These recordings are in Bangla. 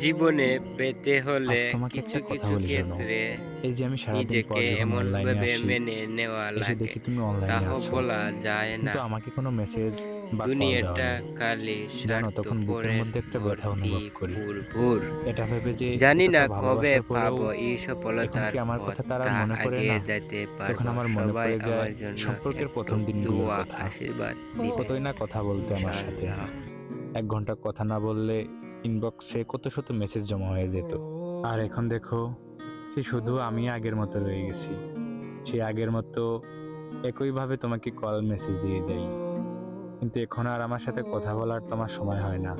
জীবনে পেতে হলে আজ তোমাকে কিছু একটা কথা কিছু বলি শোনো। ক্ষেত্রে এই যে আমি সারাদিন পর নিজেকে যখন অনলাইনে এমনভাবে আসি, মেনে নেওয়া এসে লাগে, দেখি তুমি অনলাইনে তাও আছো। বলা যায় কিন্তু না। আমাকে কোনো মেসেজ বা কল দুনিয়াটা দাওনি। খালি জানো তখন বুকের স্বার্থপরের মধ্যে একটা ব্যথা ভর্তি অনুভব করি। ভুর ভুর। এটা ভেবে যে জানি না এতটা কবে ভালোবাসার পরেও পাবো এই এখন সফলতার কি আমার কথা তার আর পথটা মনে পড়ে এগিয়ে না? যাইতে তখন পারবো। আমার মনে সবাই পড়ে যায় আমার জন্য সম্পর্কের একটু প্রথম দিনগুলোর দোয়া কথা। আশীর্বাদ দিবেন, কতই না কথা বলতে আমার সাথে। ইনশাআল্লাহ। ১ ঘন্টা কথা না বললে ইনবক্সে কত শত মেসেজ জমা হয়ে যেত। আর এখন দেখো সে শুধু আমি আগের মতো রয়ে গেছি। সে আগের মতো একইভাবে তোমাকে কল মেসেজ দিয়ে যাই। কিন্তু এখন আর আমার সাথে কথা বলার তোমার সময় হয় না।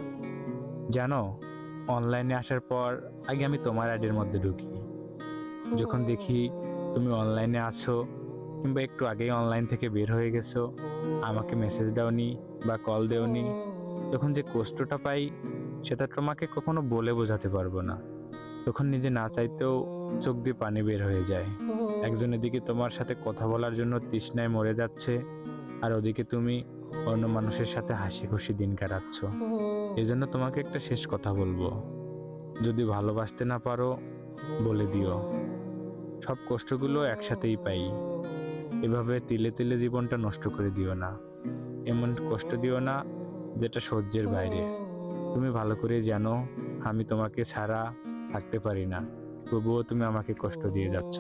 জানো, অনলাইনে আসার পর আগে আমি তোমার আইডির মধ্যে ঢুকি। যখন দেখি তুমি অনলাইনে আছো কিংবা একটু আগেই অনলাইন থেকে বের হয়ে গেছো, আমাকে মেসেজ দাওনি বা কল দেওনি, তখন যে কষ্টটা পাই সেটা তোমাকে কখনো বলে বোঝাতে পারবো না। তখন নিজে না চাইতেও চোখ দিয়ে পানি বের হয়ে যায়। একজন এদিকে তোমার সাথে কথা বলার জন্য তৃষ্ণায় মরে যাচ্ছে, আর ওদিকে তুমি অন্য মানুষের সাথে হাসি খুশি দিন কাটাচ্ছ। এজন্য তোমাকে একটা শেষ কথা বলবো, যদি ভালোবাসতে না পারো বলে দিও। সব কষ্টগুলো একসাথেই পাই। এভাবে তিলে তিলে জীবনটা নষ্ট করে দিও না। এমন কষ্ট দিও না যেটা সহ্যের বাইরে। তুমি ভালো করে জানো আমি তোমাকে ছাড়া থাকতে পারি না, তবুও তুমি আমাকে কষ্ট দিয়ে যাচ্ছ।